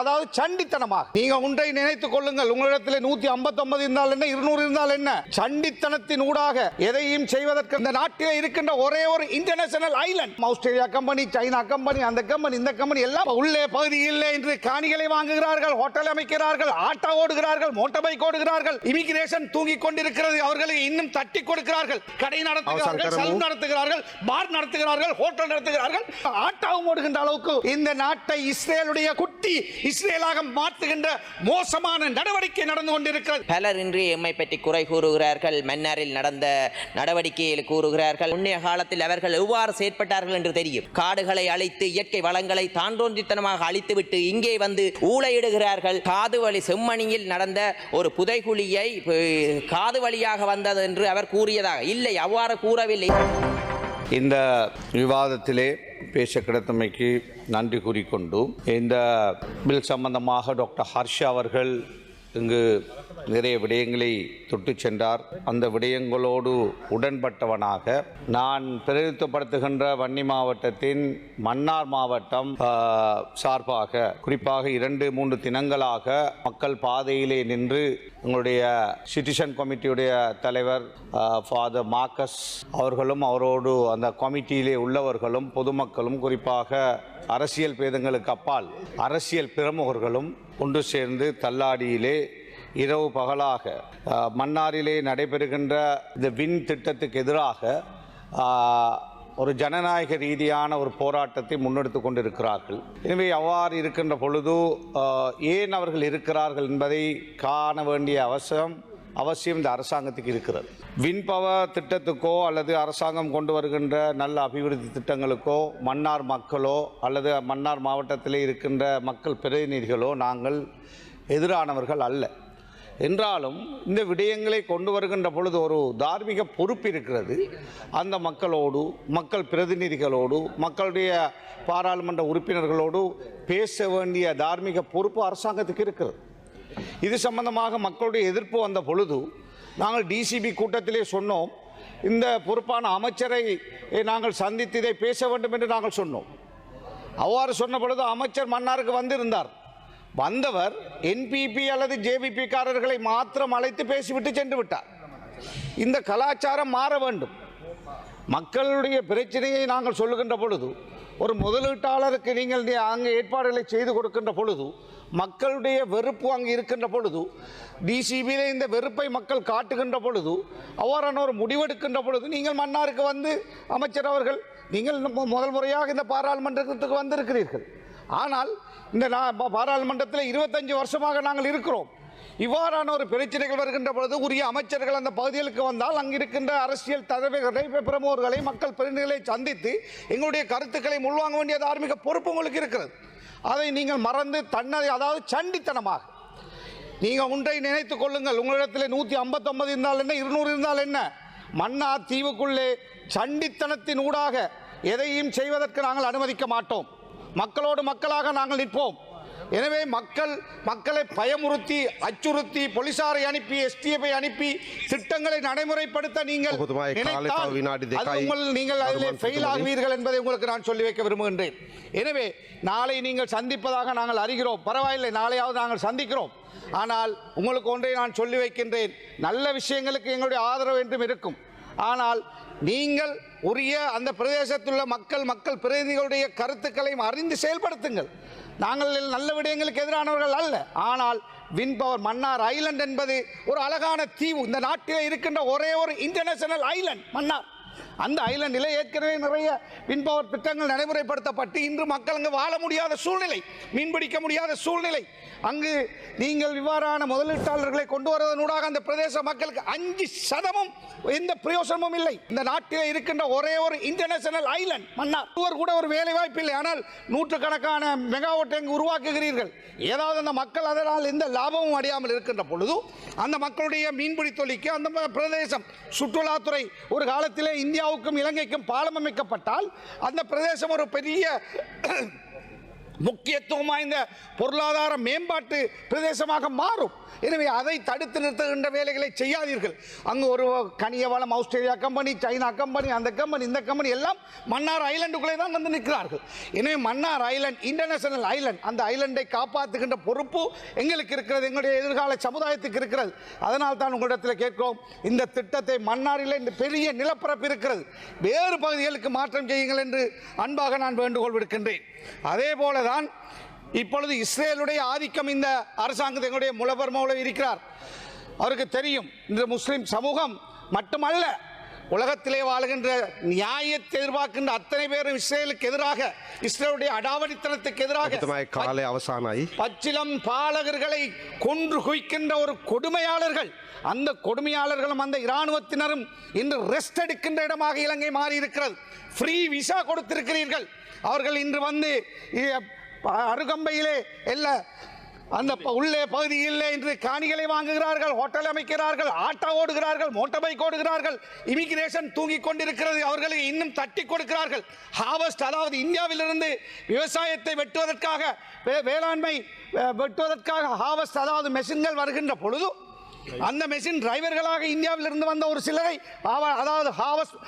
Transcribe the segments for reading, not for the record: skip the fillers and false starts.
அதாவது சண்டித்தனமாக நீங்க ஒன்றை நினைத்துக் கொள்ளுங்கள். உங்களிடத்தில் 159 இருந்தால் என்ன, 200 இருந்தால் என்ன? சண்டித்தனத்தின் ஊடாக எதையும் செய்வதற்கு இந்த நாட்டில் இருக்கின்ற ஒரே ஒரு international island Australia company, China company, அந்த கம்பெனி, இந்த கம்பெனி எல்லாம் உள்ளே பகுதியில் இன்று காணிகளை வாங்குகிறார்கள், ஹோட்டல் அமைக்கிறார்கள், ஆட்டோ ஓடுகிறார்கள், மோட்டார் பைக் ஓடுகிறார்கள், இமிகிரேஷன் தூங்கிக் கொண்டிருக்கிறது. அவர்களை இன்னும் தட்டி கொடுக்கிறார்கள். கடை நடத்துகிறார்கள், சலூன் நடத்துகிறார்கள், பார் நடத்துகிறார்கள், ஹோட்டல் நடத்துகிறார்கள், ஆட்டோவும் ஓடுகின்ற அளவுக்கு இந்த நாட்டை இஸ்ரேலுடைய குட்டி இஸ்ரேலாக மாற்றுகின்ற மோசமான நடவடிக்கை நடந்து கொண்டிருக்கிறது. பலர் இன்று எம்மை பற்றி குறை கூறுகிறார்கள். மன்னாரில் நடந்த நடவடிக்கையை கூறுகிறார்கள். முன்னைய காலத்தில் அவர்கள் எவ்வாறு செயற்பட்டார்கள் என்று தெரியும். காடுகளை அழித்து இயற்கை வளங்களை தாண்டோன்றித்தனமாக அழித்துவிட்டு இங்கே வந்து ஊளையிடுகிறார்கள். காது வழி செம்மணியில் நடந்த ஒரு புதைகுழியை காது வழியாக வந்தது என்று அவர் கூறியதாக இல்லை, அவ்வாறு கூறவில்லை. இந்த விவாதத்திலே பேச கிடைத்தமைக்கு நன்றி கூறிக்கொண்டு, இந்த பில் சம்பந்தமாக டாக்டர் ஹர்ஷா அவர்கள் இங்கு நிறைய விடயங்களை தொட்டு சென்றார். அந்த விடயங்களோடு உடன்பட்டவனாக நான் பிரதிநிதித்துவப்படுத்துகின்ற வன்னி மாவட்டத்தின் மன்னார் மாவட்டம் சார்பாக குறிப்பாக 2-3 தினங்களாக மக்கள் பாதையிலே நின்று எங்களுடைய சிட்டிசன் கமிட்டியுடைய தலைவர் ஃபாதர் மார்க்கஸ் அவர்களும் அவரோடு அந்த கமிட்டியிலே உள்ளவர்களும் பொதுமக்களும் குறிப்பாக அரசியல் பேதங்களுக்கு அப்பால் அரசியல் பிரமுகர்களும் ஒன்று சேர்ந்து தள்ளாடியிலே இரவு பகலாக மன்னாரிலே நடைபெறுகின்ற இந்த வின் திட்டத்துக்கு எதிராக ஒரு ஜனநாயக ரீதியான ஒரு போராட்டத்தை முன்னெடுத்து கொண்டிருக்கிறார்கள். எனவே அவ்வாறு இருக்கின்ற பொழுது ஏன் அவர்கள் இருக்கிறார்கள் என்பதை காண வேண்டிய அவசியம் இந்த அரசாங்கத்துக்கு இருக்கிறது. வின் பவர் திட்டத்துக்கோ அல்லது அரசாங்கம் கொண்டு வருகின்ற நல்ல அபிவிருத்தி திட்டங்களுக்கோ மன்னார் மக்களோ அல்லது மன்னார் மாவட்டத்திலே இருக்கின்ற மக்கள் பிரதிநிதிகளோ நாங்கள் எதிரானவர்கள் அல்ல. என்றாலும் இந்த விடயங்களை கொண்டு வருகின்ற பொழுது ஒரு தார்மீக பொறுப்பு இருக்கிறது. அந்த மக்களோடு, மக்கள் பிரதிநிதிகளோடு, மக்களுடைய பாராளுமன்ற உறுப்பினர்களோடு பேச வேண்டிய தார்மீக பொறுப்பு அரசாங்கத்துக்கு இருக்கிறது. இது சம்பந்தமாக மக்களுடைய எதிர்ப்பு வந்த பொழுது நாங்கள் டிசிபி கூட்டத்திலே சொன்னோம், இந்த பொறுப்பான அமைச்சரை நாங்கள் சந்தித்து இதை பேச வேண்டும் என்று நாங்கள் சொன்னோம். அவ்வாறு சொன்ன பொழுது அமைச்சர் மன்னாருக்கு வந்திருந்தார். வந்தவர் என்பிபி அல்லது ஜேவிபி காரர்களை மாத்திரம் அழைத்து பேசிவிட்டு சென்று விட்டார். இந்த கலாச்சாரம் மாற வேண்டும். மக்களுடைய பிரச்சனையை நாங்கள் சொல்லுகின்ற பொழுது, ஒரு முதலீட்டாளருக்கு நீங்கள் அங்கே ஏற்பாடுகளை செய்து கொடுக்கின்ற பொழுது, மக்களுடைய வெறுப்பு அங்கே இருக்கின்ற பொழுது, டிசிபியிலே இந்த வெறுப்பை மக்கள் காட்டுகின்ற பொழுது, அவ்வாறான ஒரு முடிவெடுக்கின்ற பொழுது நீங்கள் மன்னாருக்கு வந்து அமைச்சர் அவர்கள் நீங்கள் முதல் முறையாக இந்த பாராளுமன்றத்துக்கு வந்திருக்கிறீர்கள். ஆனால் இந்த பாராளுமன்றத்தில் 25 வருஷமாக நாங்கள் இருக்கிறோம். இவ்வாறான ஒரு பிரச்சனைகள் வருகின்ற பொழுது உரிய அமைச்சர்கள் அந்த பகுதிகளுக்கு வந்தால் அங்கிருக்கின்ற அரசியல் தலைவர்களை, பிரமுகர்களை, மக்கள் பிரதிநிதிகளை சந்தித்து எங்களுடைய கருத்துக்களை உள்வாங்க வேண்டிய தார்மீக பொறுப்பு உங்களுக்கு இருக்கிறது. அதை நீங்கள் மறந்து அதாவது சண்டித்தனமாக நீங்கள் ஒன்றை நினைத்துக் கொள்ளுங்கள். உங்களிடத்தில் 159 இருந்தால் என்ன, 200 இருந்தால் என்ன? மன்னார் தீவுக்குள்ளே சண்டித்தனத்தின் ஊடாக எதையும் செய்வதற்கு நாங்கள் அனுமதிக்க மாட்டோம். மக்களோடு மக்களாக நாங்கள் நிற்போம். எனவே மக்களை பயமுறுத்தி, அச்சுறுத்தி, போலீசாரை அனுப்பி, எஸ்டிஎஃப் அனுப்பி திட்டங்களை நடைமுறைப்படுத்த நீங்கள் நீங்கள் அதில் ஃபெயில் ஆகுவீர்கள் என்பதை உங்களுக்கு நான் சொல்லி வைக்க விரும்புகின்றேன். எனவே நாளை நீங்கள் சந்திப்பதாக நாங்கள் அறிகிறோம். பரவாயில்லை, நாளையாவது நாங்கள் சந்திக்கிறோம். ஆனால் உங்களுக்கு ஒன்றை நான் சொல்லி வைக்கின்றேன், நல்ல விஷயங்களுக்கு எங்களுடைய ஆதரவு என்றும் இருக்கும். ஆனால் நீங்கள் உரிய அந்த பிரதேசத்தில் உள்ள மக்கள் பிரதிநிதிகளுடைய கருத்துக்களையும் அறிந்து செயல்படுத்துங்கள். நாங்கள் நல்ல விடயங்களுக்கு எதிரானவர்கள் அல்ல. ஆனால் வின் பவர் மன்னார் ஐலண்ட் என்பது ஒரு அழகான தீவு. இந்த நாட்டில் இருக்கின்ற ஒரே ஒரு இன்டர்நேஷனல் ஐலண்ட் மன்னார். அந்த ஐலண்டில் ஏற்கனவே நிறைய வின் பவர் திட்டங்கள் நடைமுறைப்படுத்தப்பட்டு இன்று மக்கள் அங்கு வாழ முடியாத சூழ்நிலை, மீன்பிடிக்க முடியாத சூழ்நிலை. அங்கு நீங்கள் இவ்வாறான முதலீட்டாளர்களை கொண்டு வருவதனூடாக அந்த பிரதேச மக்களுக்கு 5% எந்த பிரயோசனமும் இல்லை. இந்த நாட்டில் இருக்கின்ற ஒரே ஒரு இன்டர்நேஷனல் ஐலண்ட் மன்னார். கூட ஒரு வேலை வாய்ப்பு இல்லை. ஆனால் நூற்றுக்கணக்கான மெகாவாட் எங்கு உருவாக்குகிறீர்கள். ஏதாவது அந்த மக்கள் அதனால் எந்த லாபமும் அடையாமல் இருக்கின்ற பொழுது அந்த மக்களுடைய மீன்பிடி தொழிலுக்கு அந்த பிரதேசம் சுற்றுலாத்துறை ஒரு காலத்திலே இந்தியாவுக்கும் இலங்கைக்கும் பாலம் அமைக்கப்பட்டால் அந்த பிரதேசம் ஒரு பெரிய முக்கியத்துவம் வாய்ந்த பொருளாதார மேம்பாட்டு பிரதேசமாக மாறும். எனவே அதை தடுத்து நிறுத்துகின்ற வேலைகளை செய்யாதீர்கள். அங்கு ஒரு கனிய வளம் ஆஸ்திரேலியா கம்பெனி, சைனா கம்பெனி, அந்த கம்பெனி, இந்த கம்பெனி எல்லாம் மன்னார் ஐலண்டுக்குள்ளே தான் வந்து நிற்கிறார்கள். எனவே மன்னார் ஐலண்ட் இன்டர்நேஷனல் ஐலண்ட், அந்த ஐலண்டை காப்பாற்றுகின்ற பொறுப்பு எங்களுக்கு இருக்கிறது, எங்களுடைய எதிர்கால சமுதாயத்துக்கு இருக்கிறது. அதனால் தான் உங்களிடத்தில் கேட்கிறோம், இந்த திட்டத்தை மன்னாரில் இந்த பெரிய நிலப்பரப்பு இருக்கிறது, வேறு பகுதிகளுக்கு மாற்றம் செய்யுங்கள் என்று அன்பாக நான் வேண்டுகோள் விடுக்கின்றேன். அதே போலதான் இப்பொழுது இஸ்ரேலுடைய ஆதிக்கம் இந்த அரசாங்கத்தினுடைய முலபர்மோவில் இருக்கிறார். அவருக்கு தெரியும், இந்த முஸ்லிம் சமூகம் மட்டுமல்ல, உலகத்திலே வாழ்கின்ற நியாயத்தை எதிர்பார்க்கின்ற அத்தனை பேரும் இஸ்ரேலுக்கு எதிராக, இஸ்ரேலுடைய அடாவடித்தனத்துக்கு எதிராக பச்சிலம் பாலகர்களை கொன்று குவிக்கின்ற ஒரு கொடுமையாளர்கள், அந்த கொடுமையாளர்களும் அந்த இராணுவத்தினரும் இன்று ரெஸ்ட் எடுக்கின்ற இடமாக இலங்கை மாறி இருக்கிறது. ஃப்ரீ விசா கொடுத்திருக்கிறீர்கள். அவர்கள் இன்று வந்து அருகம்பையிலே எல்லா அந்த உள்ளே பகுதியில் இன்று காணிகளை வாங்குகிறார்கள், ஹோட்டல் அமைக்கிறார்கள், ஆட்டோ ஓடுகிறார்கள், மோட்டார் பைக் ஓடுகிறார்கள், இமிகிரேஷன் தூங்கிக் கொண்டிருக்கிறது, அவர்களுக்கு இன்னும் தட்டி கொடுக்கிறார்கள். ஹார்வெஸ்ட், அதாவது இந்தியாவிலிருந்து விவசாயத்தை வெட்டுவதற்காக, வேளாண்மை வெட்டுவதற்காக ஹார்வெஸ்ட், அதாவது மெஷின்கள் வருகின்ற பொழுது அந்த மெஷின் டிரைவர்களாக இந்தியாவிலிருந்து வந்த ஒரு சிலரை அதாவது ஹார்வெஸ்ட்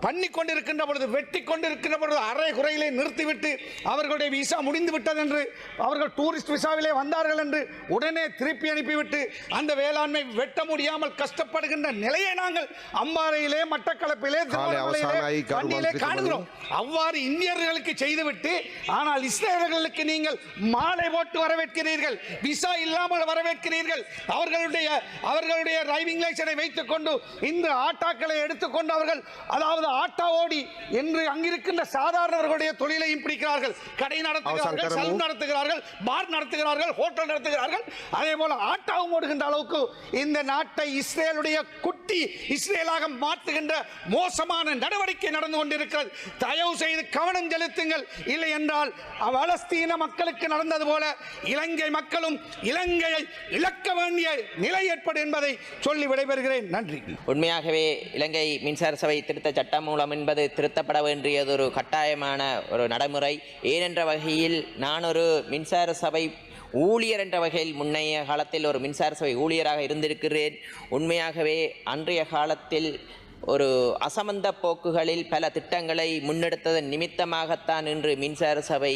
பண்ணி கொண்டிருக்கின்ற பொழுது, வெட்டி கொண்டிருக்கின்ற பொழுது அரை குறையிலே நிறுத்திவிட்டு அவர்களுடைய விசா முடிந்து விட்டது என்று, அவர்கள் டூரிஸ்ட் விசாவிலே வந்தார்கள் என்று உடனே திருப்பி அனுப்பிவிட்டு அந்த வேளாண்மை வெட்ட முடியாமல் கஷ்டப்படுகின்ற நிலையை நாங்கள் அம்பாறையிலே, மட்டக்களப்பிலே, திருநெல்வேலியிலே காணுகிறோம். அவ்வாறு இந்தியர்களுக்கு செய்துவிட்டு, ஆனால் இஸ்ரேலர்களுக்கு நீங்கள் மாலை போட்டு வரவேற்கிறீர்கள், விசா இல்லாமல் வரவேற்கிறீர்கள். அவர்களுடைய டிரைவிங் லைசனை வைத்துக் கொண்டு இந்த ஆட்டாக்களை எடுத்துக்கொண்டு அவர்கள், அதாவது ஆட்டா ஓடி என்று அங்கிருக்கின்ற சாதாரணவர்களுடைய தொழிலையும் பிடிக்கிறார்கள். கடை நடத்துகிறார்கள், சலூன் நடத்துகிறார்கள், பார் நடத்துகிறார்கள், ஹோட்டல் நடத்துகிறார்கள். அதே போல ஆட்டாவும் ஓடுகின்ற அளவுக்கு இந்த நாட்டை இஸ்ரேலுடைய குட்டி இஸ்ரேலாக மாற்றுகின்ற மோசமான நடவடிக்கை நடந்து கொண்டிருக்கிறது. தயவு செய்து கவனம் செலுத்துங்கள். இல்லை என்றால் பலஸ்தீன மக்களுக்கு நடந்தது போல இலங்கை மக்களும் இலங்கையை இழக்க வேண்டிய நிலை ஏற்படும் என்பதை சொல்லி விடைபெறுகிறேன். நன்றி. உண்மையாகவே இலங்கை மின்சார சபை திருத்த சட்டம் மூலம் என்பது திருத்தப்பட வேண்டியது ஒரு கட்டாயமான ஒரு நடைமுறை. ஏனென்ற வகையில் நான் ஒரு மின்சார சபை ஊழியர் என்ற வகையில் முன்னைய காலத்தில் ஒரு மின்சார சபை ஊழியராக இருந்திருக்கிறேன். உண்மையாகவே அன்றைய காலத்தில் ஒரு அசமந்த போக்குகளில் பல திட்டங்களை முன்னெடுத்ததன் நிமித்தமாகத்தான் இன்று மின்சார சபை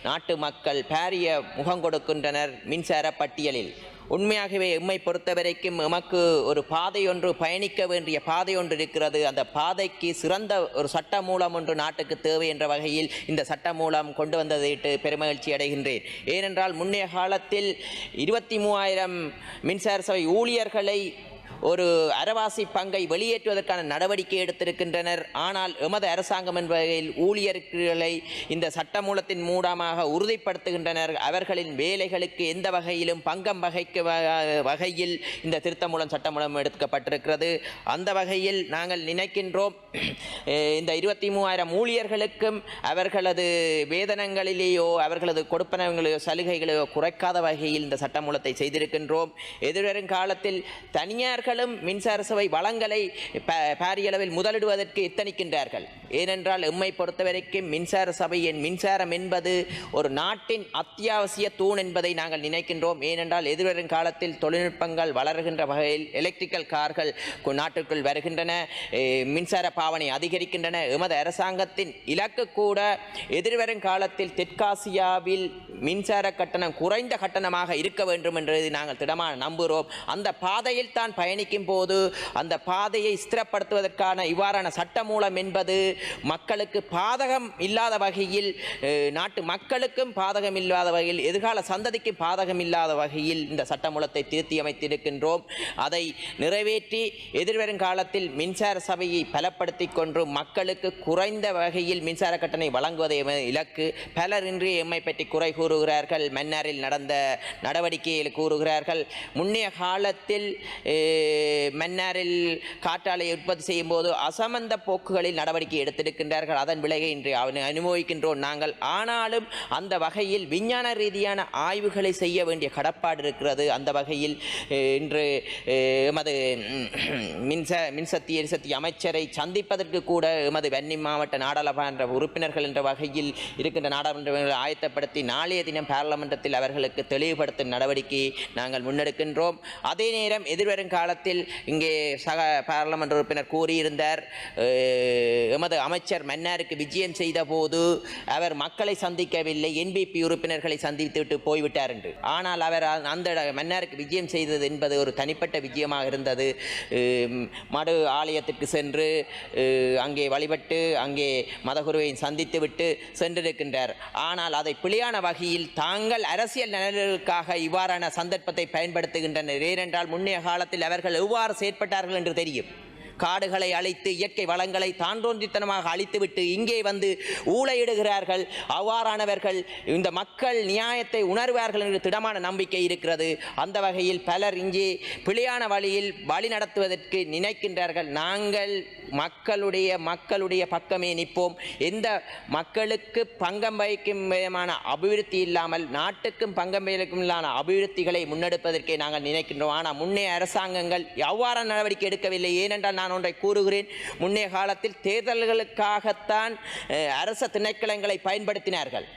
நாட்டு மக்கள் பாரிய முகம் கொடுக்கின்றனர் மின்சார பட்டியலில். உண்மையாகவே எம்மை பொறுத்தவரைக்கும் எமக்கு ஒரு பாதை ஒன்று, பயணிக்க வேண்டிய பாதை ஒன்று இருக்கிறது. அந்த பாதைக்கு சிறந்த ஒரு சட்ட மூலம் ஒன்று நாட்டுக்கு தேவை என்ற வகையில் இந்த சட்ட மூலம் கொண்டு வந்ததையிட்டு பெருமகிழ்ச்சி அடைகின்றேன். ஏனென்றால் முன்னைய காலத்தில் 23,000 மின்சார சபை ஊழியர்களை ஒரு அரைவாசி பங்கை வெளியேற்றுவதற்கான நடவடிக்கை எடுத்திருக்கின்றனர். ஆனால் எமது அரசாங்கம் என்ற வகையில் ஊழியர்களை இந்த சட்டமூலத்தின் மூலமாக உறுதிப்படுத்துகின்றனர். அவர்களின் வேலைகளுக்கு எந்த வகையிலும் பங்கம் வகைக்கு வகையில் இந்த திருத்த மூலம் சட்டமூலம் எடுக்கப்பட்டிருக்கிறது. அந்த வகையில் நாங்கள் நினைக்கின்றோம், இந்த 23,000 ஊழியர்களுக்கும் அவர்களது வேதனங்களிலேயோ அவர்களது கொடுப்பனங்களையோ சலுகைகளையோ குறைக்காத வகையில் இந்த சட்டமூலத்தை செய்திருக்கின்றோம். எதிர்வரும் காலத்தில் தனியார்கள் மின்சார சபை வளங்களை பாரியளவில் முதலிடுவதற்கு எத்தனிக்கின்றார்கள். ஏனென்றால் எம்மை பொறுத்தவரைக்கும் மின்சார சபையின் மின்சாரம் என்பது ஒரு நாட்டின் அத்தியாவசிய தூண் என்பதை நாங்கள் நினைக்கின்றோம். ஏனென்றால் எதிர்வரும் காலத்தில் தொழில்நுட்பங்கள் வளர்கின்ற வகையில் எலக்ட்ரிக்கல் கார்கள் நாட்டுக்குள் வருகின்றன, மின்சார பாவனை அதிகரிக்கின்றன. எமது அரசாங்கத்தின் இலக்கு கூட எதிர்வரும் காலத்தில் தெற்காசியாவில் மின்சார கட்டணம் குறைந்த கட்டணமாக இருக்க வேண்டும் என்று நாங்கள் திடமாக நம்புகிறோம். அந்த பாதையில் தான் பயணிக்கும் போது அந்த பாதையை ஸ்திரப்படுத்துவதற்கான இவ்வாறான சட்ட மூலம் என்பது மக்களுக்கு பாதகம் இல்லாத வகையில், நாட்டு மக்களுக்கும் பாதகம் இல்லாத வகையில், எதிர்கால சந்ததிக்கும் பாதகம் இல்லாத வகையில் இந்த சட்ட மூலத்தை திருத்தி அமைத்திருக்கின்றோம். அதை நிறைவேற்றி எதிர்வரும் காலத்தில் மின்சார சபையை பலப்படுத்தி கொண்டு மக்களுக்கு குறைந்த வகையில் மின்சார கட்டணை வழங்குவதை இலக்கு. பலர் இன்று எம்மை பற்றி குறை கூறுகிறார்கள், மன்னாரில் நடந்த நடவடிக்கையில் கூறுகிறார்கள். முன்னைய காலத்தில் மன்னாரில் காற்றாலையை உற்பத்தி செய்யும் போது அசமந்த போக்குகளில் நடவடிக்கை எடுத்திருக்கின்றார்கள். அதன் விளைவை இன்று அனுபவிக்கின்றோம் நாங்கள். ஆனாலும் அந்த வகையில் விஞ்ஞான ரீதியான ஆய்வுகளை செய்ய வேண்டிய கடப்பாடு இருக்கிறது. அந்த வகையில் இன்று எமது மின்சக்தி எரிசக்தி அமைச்சரை சந்திப்பதற்கு கூட எமது வன்னி மாவட்ட நாடாளுமன்ற உறுப்பினர்கள் என்ற வகையில் இருக்கின்ற நாடாளுமன்ற ஆயத்தப்படுத்தி நாளைய தினம் பாராளுமன்றத்தில் அவர்களுக்கு தெளிவுபடுத்தும் நடவடிக்கையை நாங்கள் முன்னெடுக்கின்றோம். அதே நேரம் எதிர்வரும் காலத்தில் இங்கே சக பாராளுமன்ற உறுப்பினர் கூறியிருந்தார், எமது அமைச்சர் மன்னாருக்கு விஜயம் செய்த போது அவர் மக்களை சந்திக்கவில்லை, என்பிபி உறுப்பினர்களை சந்தித்துவிட்டு போய்விட்டார் என்று. ஆனால் அவர் அந்த மன்னாருக்கு விஜயம் செய்தது என்பது ஒரு தனிப்பட்ட விஜயமாக இருந்தது. மடு ஆலயத்திற்கு சென்று அங்கே வழிபட்டு அங்கே மதகுருவை சந்தித்துவிட்டு சென்றிருக்கின்றார். ஆனால் அதை பிழையான வகையில் தாங்கள் அரசியல் நலன்களுக்காக இவ்வாறான சந்தர்ப்பத்தை பயன்படுத்துகின்றனர். ஏனென்றால் முன்னைய காலத்தில் அவர்கள் எவ்வாறு செயற்பட்டார்கள் என்று தெரியும். காடுகளை அழித்து இயற்கை வளங்களை தாண்டோன்றித்தனமாக அழித்துவிட்டு இங்கே வந்து ஊழையிடுகிறார்கள். அவ்வாறானவர்கள் இந்த மக்கள் நியாயத்தை உணர்வார்கள் என்று திடமான நம்பிக்கை இருக்கிறது. அந்த வகையில் பலர் இங்கே பிழையான வழியில் வழி நடத்துவதற்கு நினைக்கின்றார்கள். நாங்கள் மக்களுடைய பக்கமே நிற்போம். எந்த மக்களுக்கு பங்கம் வகிக்கும் விதமான அபிவிருத்தி இல்லாமல் நாட்டுக்கும் பங்கம் வகிக்கும் இல்லாத அபிவிருத்திகளை முன்னெடுப்பதற்கே நாங்கள் நினைக்கின்றோம். ஆனால் முன்னைய அரசாங்கங்கள் எவ்வாறு நடவடிக்கை எடுக்கவில்லை. ஏனென்றால் நான் ஒன்றை கூறுகிறேன், முன்னைய காலத்தில் தேர்தல்களுக்காகத்தான் அரச திணைக்களங்களை பயன்படுத்தினார்கள்.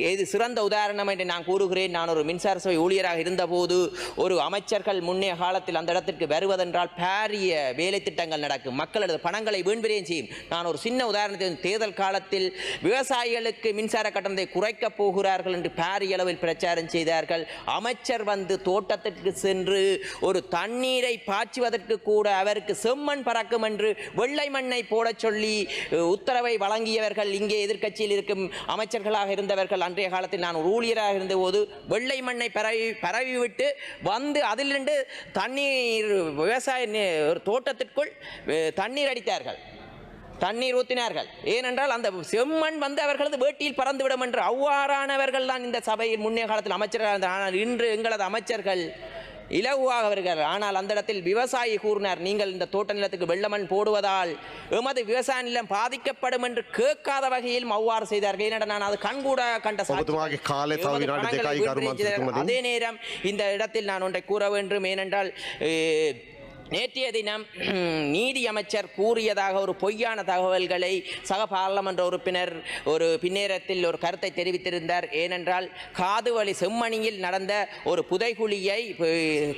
இது சிறந்த உதாரணம் என்று நான் கூறுகிறேன். நான் ஒரு மின்சார சபை ஊழியராக இருந்தபோது ஒரு அமைச்சர்கள் முன்னைய காலத்தில் அந்த இடத்திற்கு வருவதென்றால் பாரிய வேலை திட்டங்கள் நடக்கும், மக்களது பணங்களை வீண்விரயம் செய்யும். நான் ஒரு சின்ன உதாரணத்தில் தேர்தல் காலத்தில் விவசாயிகளுக்கு மின்சார கட்டணத்தை குறைக்கப் போகிறார்கள் என்று பாரிய அளவில் பிரச்சாரம் செய்தார்கள். அமைச்சர் வந்து தோட்டத்திற்கு சென்று ஒரு தண்ணீரை பாய்ச்சுவதற்கு கூட அவருக்கு செம்மண் பறக்கும் என்று வெள்ளை மண்ணை போடச் சொல்லி உத்தரவை வழங்கியவர்கள் இங்கே எதிர்க்கட்சியில் இருக்கும் அமைச்சர்களாக இருந்தவர்கள். அன்றைய காலத்தில் நான் ஒரு ஊழியராக இருந்தபோது வெள்ளை மண்ணை பரவிவிட்டு வந்து அதிலிருந்து தண்ணீர் விவசாய ஒரு தோட்டத்திற்குள் தண்ணீர் அடித்தார்கள், தண்ணீர் ஊற்றினார்கள். ஏனென்றால் அந்த செம்மண் வந்து அவர்களது வேட்டியில் பறந்துவிடும் என்று அவ்வாறானவர்கள் தான் இந்த சபையில் முன்னைய காலத்தில் அமைச்சர்கள் இருந்தார். ஆனால் இன்று எங்களது அமைச்சர்கள் இலகுவாக வருகிறார். ஆனால் அந்த இடத்தில் விவசாயி கூறினார், நீங்கள் இந்த தோட்ட நிலத்துக்கு வெள்ளமண் போடுவதால் எமது விவசாய நிலம் பாதிக்கப்படும் என்று கேட்காத வகையில் அவ்வாறு செய்தார்கள். ஏனென்றால் நான் அது கண்கூட கண்ட. அதே நேரம் இந்த இடத்தில் நான் ஒன்றை கூற வேண்டும். ஏனென்றால் நேற்றைய தினம் நீதி அமைச்சர் கூறியதாக ஒரு பொய்யான தகவல்களை சக பாராளுமன்ற உறுப்பினர் ஒரு பின்னேரத்தில் ஒரு கருத்தை தெரிவித்திருந்தார். ஏனென்றால் காதுவழி செம்மணியில் நடந்த ஒரு புதைகுழியை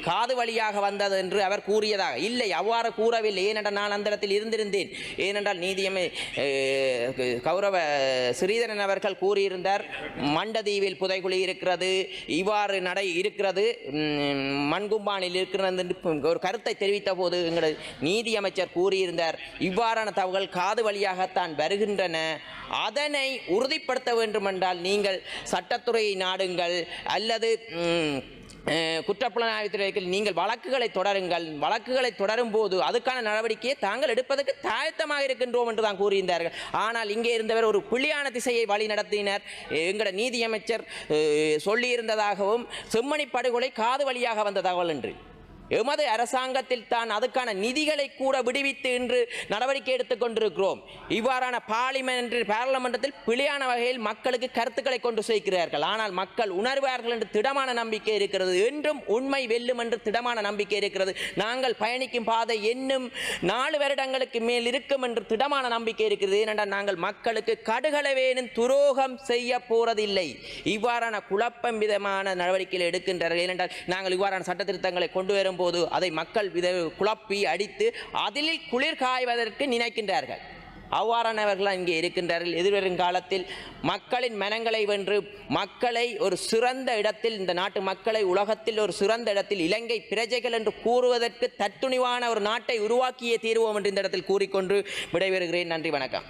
காது வழியாக வந்தது என்று அவர் கூறியதாக. இல்லை, அவ்வாறு கூறவில்லை. ஏனென்றால் நான் அந்த இடத்தில் இருந்திருந்தேன். ஏனென்றால் நீதியமை கௌரவ ஸ்ரீதரன் அவர்கள் கூறியிருந்தார், மண்டதீவில் புதைகுழி இருக்கிறது, இவ்வாறு நடை இருக்கிறது, மண்கும்பானில் இருக்கிறது ஒரு கருத்தை தெரிவித்த போது எங்களது நீதி அமைச்சர் கூறியிருந்தார், இவ்வாறான தகவல்கள் காது வழியாகத்தான் வருகின்றன, அதனை உறுதிப்படுத்த வேண்டுமென்றால் நீங்கள் சட்டத்துறையை நாடுங்கள் அல்லது குற்றப்புலனாய்வுத்துறையில் நீங்கள் வழக்குகளை தொடருங்கள். வழக்குகளை தொடரும் போது அதுக்கான நடவடிக்கையை தாங்கள் எடுப்பதற்கு தாயத்தமாக இருக்கின்றோம் என்று தான் கூறியிருந்தார்கள். ஆனால் இங்கே இருந்தவர் ஒரு புள்ளியான திசையை வழி நடத்தினர். எங்களோட நீதியமைச்சர் சொல்லியிருந்ததாகவும் செம்மணி படுகொலை காது வழியாக வந்த தகவல் என்று. எமது அரசாங்கத்தில் தான் அதுக்கான நிதிகளை கூட விடுவித்து இன்று நடவடிக்கை எடுத்துக் கொண்டிருக்கிறோம். இவ்வாறான பாராளுமன்றத்தில் பிழையான வகையில் மக்களுக்கு கருத்துக்களை கொண்டு சேர்க்கிறார்கள். ஆனால் மக்கள் உணர்வார்கள் என்று திடமான நம்பிக்கை இருக்கிறது. என்றும் உண்மை வெல்லும் என்று திடமான நம்பிக்கை இருக்கிறது. நாங்கள் பயணிக்கும் பாதை இன்னும் 4 வருடங்களுக்கு மேல் இருக்கும் என்று திடமான நம்பிக்கை இருக்கிறது. ஏனென்றால் நாங்கள் மக்களுக்கு கடுகளவேனும் துரோகம் செய்ய போறதில்லை. இவ்வாறான குழப்பம் விதமான நடவடிக்கைகள் எடுக்கின்றார்கள். ஏனென்றால் நாங்கள் இவ்வாறான சட்ட திருத்தங்களை கொண்டு வரும் போது அதை மக்கள் குழப்பி அடித்து அதில் குளிர் காய்வதற்கு நினைக்கின்றார்கள். அவ்வாறானவர்கள் இங்கே இருக்கின்றார்கள். எதிர்வரும் காலத்தில் மக்களின் மனங்களை வென்று மக்களை ஒரு சிறந்த இடத்தில், இந்த நாட்டு மக்களை உலகத்தில் ஒரு சிறந்த இடத்தில் இலங்கை பிரஜைகள் என்று கூறுவதற்கு தத்துணிவான ஒரு நாட்டை உருவாக்கியே தீர்வோம் என்று இந்த இடத்தில் கூறிக்கொண்டு விடைபெறுகிறேன். நன்றி, வணக்கம்.